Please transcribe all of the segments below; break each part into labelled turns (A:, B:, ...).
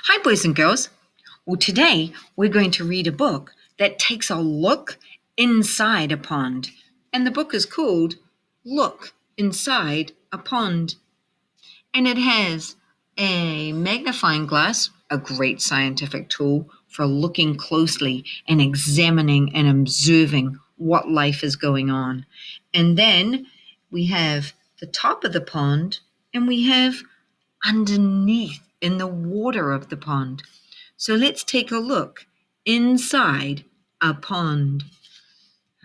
A: Hi, boys and girls. Well, today we're going to read a book that takes a look inside a pond. And the book is called Look Inside a Pond. And it has a magnifying glass, a great scientific tool for looking closely and examining and observing what life is going on. And then we have the top of the pond and we have underneath in the water of the pond. So let's take a look inside a pond.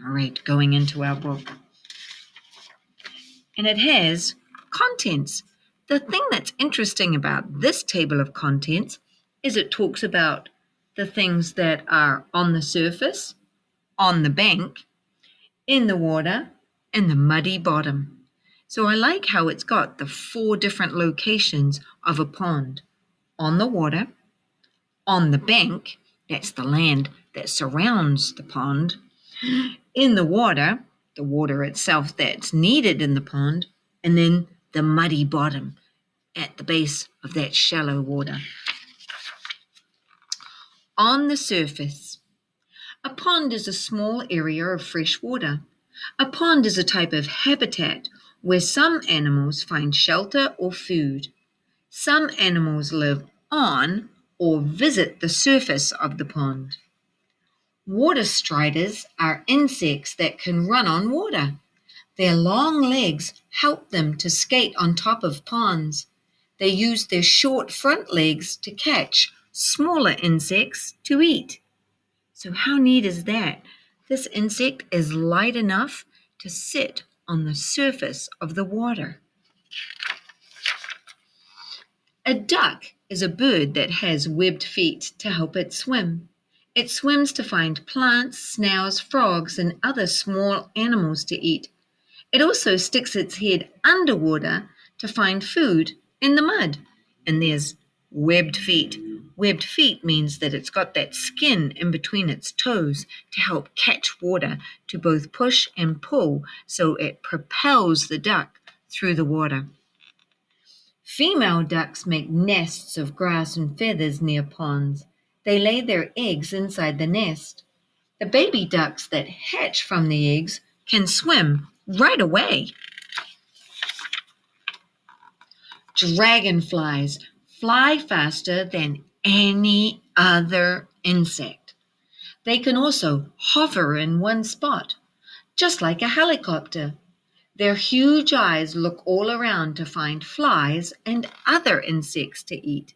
A: All right, going into our book. And it has contents. The thing that's interesting about this table of contents is it talks about the things that are on the surface, on the bank, in the water, and the muddy bottom. So I like how it's got the 4 different locations of a pond. On the water, on the bank, that's the land that surrounds the pond, in the water itself that's needed in the pond, and then the muddy bottom at the base of that shallow water. On the surface, a pond is a small area of fresh water. A pond is a type of habitat where some animals find shelter or food. Some animals live on or visit the surface of the pond. Water striders are insects that can run on water. Their long legs help them to skate on top of ponds. They use their short front legs to catch smaller insects to eat. So how neat is that? This insect is light enough to sit on the surface of the water. A duck is a bird that has webbed feet to help it swim. It swims to find plants, snails, frogs, and other small animals to eat. It also sticks its head underwater to find food in the mud. And there's webbed feet. Webbed feet means that it's got that skin in between its toes to help catch water, to both push and pull, so it propels the duck through the water. Female ducks make nests of grass and feathers near ponds. They lay their eggs inside the nest. The baby ducks that hatch from the eggs can swim right away. Dragonflies fly faster than any other insect. They can also hover in one spot, just like a helicopter. Their huge eyes look all around to find flies and other insects to eat.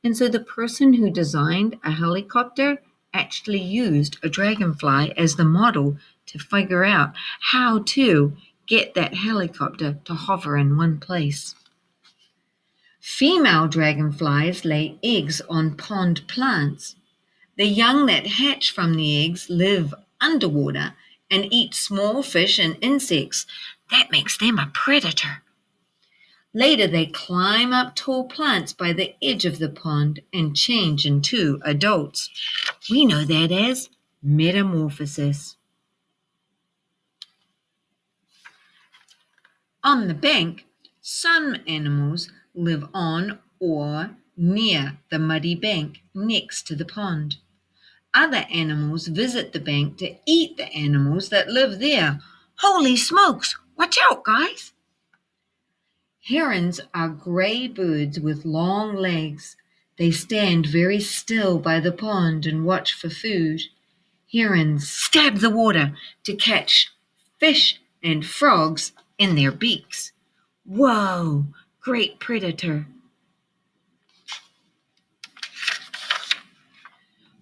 A: And so the person who designed a helicopter actually used a dragonfly as the model to figure out how to get that helicopter to hover in one place. Female dragonflies lay eggs on pond plants. The young that hatch from the eggs live underwater and eat small fish and insects. That makes them a predator. Later, they climb up tall plants by the edge of the pond and change into adults. We know that as metamorphosis. On the bank, some animals live on or near the muddy bank next to the pond. Other animals visit the bank to eat the animals that live there. Holy smokes! Watch out, guys! Herons are gray birds with long legs. They stand very still by the pond and watch for food. Herons stab the water to catch fish and frogs in their beaks. Whoa, great predator.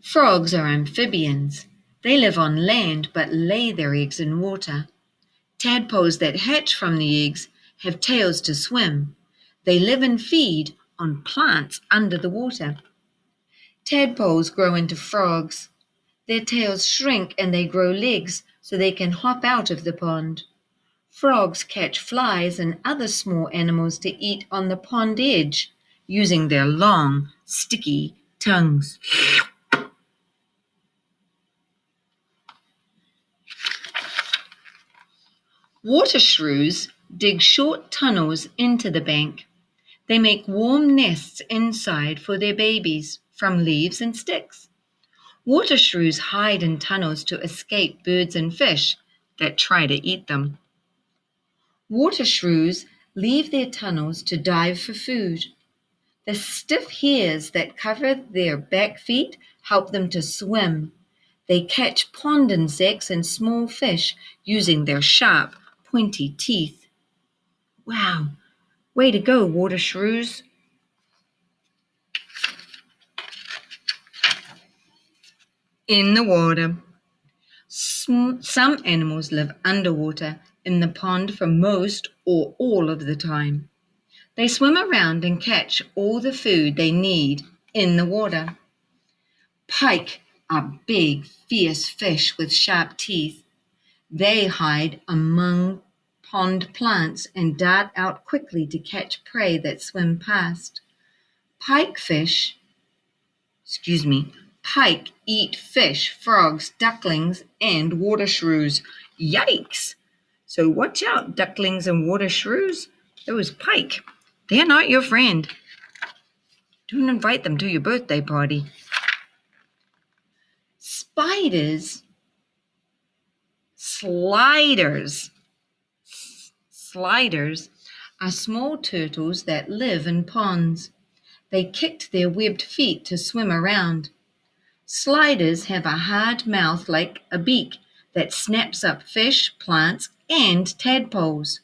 A: Frogs are amphibians. They live on land but lay their eggs in water. Tadpoles that hatch from the eggs have tails to swim. They live and feed on plants under the water. Tadpoles grow into frogs. Their tails shrink and they grow legs so they can hop out of the pond. Frogs catch flies and other small animals to eat on the pond edge using their long, sticky tongues. Water shrews dig short tunnels into the bank. They make warm nests inside for their babies from leaves and sticks. Water shrews hide in tunnels to escape birds and fish that try to eat them. Water shrews leave their tunnels to dive for food. The stiff hairs that cover their back feet help them to swim. They catch pond insects and small fish using their sharp, pointy teeth. Wow, way to go, water shrews. In the water. Some animals live underwater in the pond for most or all of the time. They swim around and catch all the food they need in the water. Pike are big, fierce fish with sharp teeth. They hide among pond plants and dart out quickly to catch prey that swim past. Pike Pike eat fish, frogs, ducklings, and water shrews. Yikes! So watch out, ducklings and water shrews. Those pike, they're not your friend. Don't invite them to your birthday party. Sliders are small turtles that live in ponds. They kicked their webbed feet to swim around. Sliders have a hard mouth like a beak that snaps up fish, plants, and tadpoles.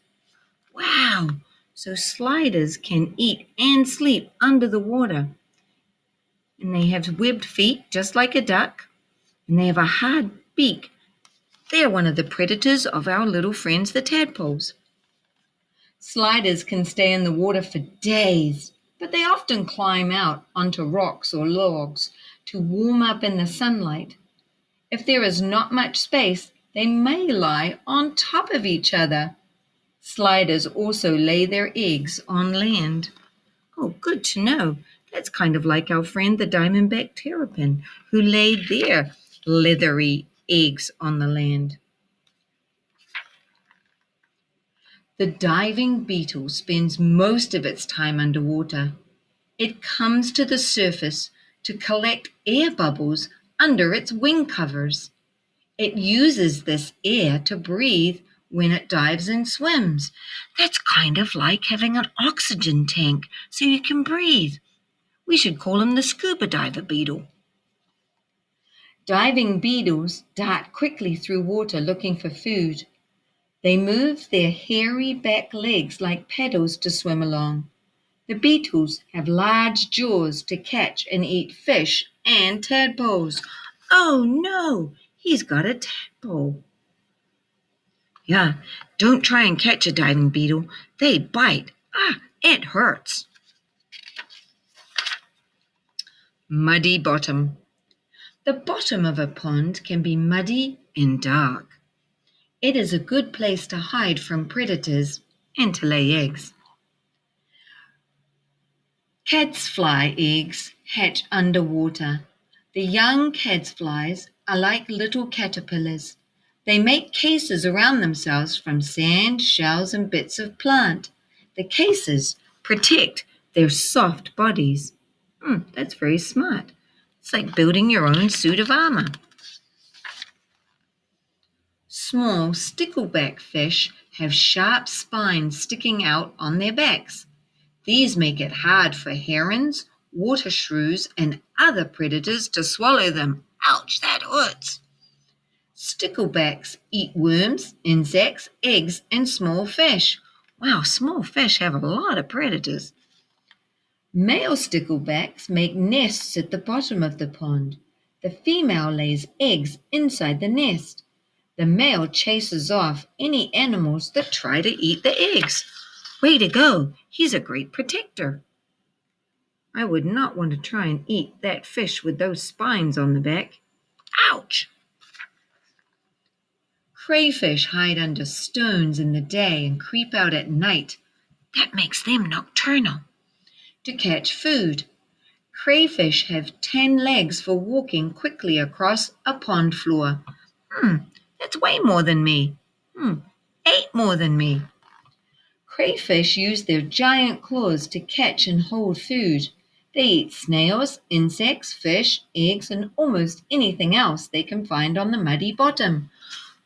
A: Wow! So sliders can eat and sleep under the water. And they have webbed feet just like a duck. And they have a hard beak. They're one of the predators of our little friends, the tadpoles. Sliders can stay in the water for days, but they often climb out onto rocks or logs to warm up in the sunlight. If there is not much space, they may lie on top of each other. Sliders also lay their eggs on land. Oh, good to know. That's kind of like our friend the diamondback terrapin, who laid their leathery eggs on the land. The diving beetle spends most of its time underwater. It comes to the surface to collect air bubbles under its wing covers. It uses this air to breathe when it dives and swims. That's kind of like having an oxygen tank so you can breathe. We should call him the scuba diver beetle. Diving beetles dart quickly through water looking for food. They move their hairy back legs like paddles to swim along. The beetles have large jaws to catch and eat fish and tadpoles. Oh no, he's got a tadpole. Yeah, don't try and catch a diving beetle. They bite. It hurts. Muddy bottom. The bottom of a pond can be muddy and dark. It is a good place to hide from predators and to lay eggs. Caddisfly eggs hatch underwater. The young caddisflies are like little caterpillars. They make cases around themselves from sand, shells, and bits of plant. The cases protect their soft bodies. That's very smart. It's like building your own suit of armor. Small stickleback fish have sharp spines sticking out on their backs. These make it hard for herons, water shrews, and other predators to swallow them. Ouch, that hurts. Sticklebacks eat worms, insects, eggs, and small fish. Wow, small fish have a lot of predators. Male sticklebacks make nests at the bottom of the pond. The female lays eggs inside the nest. The male chases off any animals that try to eat the eggs. Way to go! He's a great protector. I would not want to try and eat that fish with those spines on the back. Ouch! Crayfish hide under stones in the day and creep out at night. That makes them nocturnal. To catch food. Crayfish have 10 legs for walking quickly across a pond floor. That's way more than me. 8 more than me. Crayfish use their giant claws to catch and hold food. They eat snails, insects, fish, eggs, and almost anything else they can find on the muddy bottom.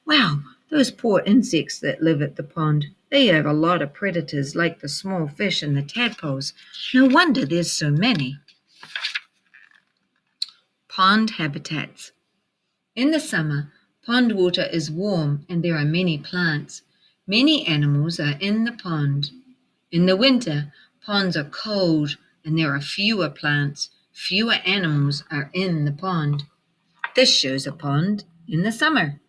A: Wow, those poor insects that live at the pond. They have a lot of predators like the small fish and the tadpoles. No wonder there's so many. Pond habitats. In the summer, pond water is warm and there are many plants. Many animals are in the pond. In the winter, ponds are cold and there are fewer plants. Fewer animals are in the pond. This shows a pond in the summer.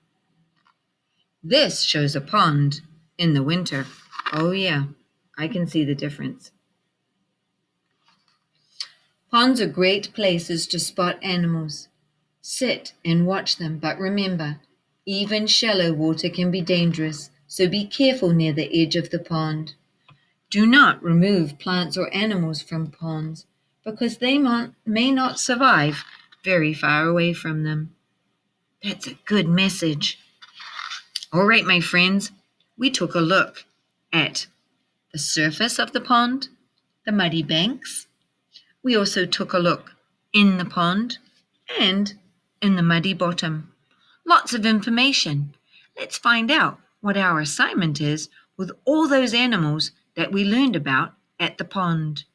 A: This shows a pond in the winter. Oh yeah, I can see the difference. Ponds are great places to spot animals. Sit and watch them, but remember, even shallow water can be dangerous, so be careful near the edge of the pond. Do not remove plants or animals from ponds because they may not survive very far away from them. That's a good message. All right, my friends, we took a look at the surface of the pond, the muddy banks. We also took a look in the pond and in the muddy bottom. Lots of information. Let's find out what our assignment is with all those animals that we learned about at the pond.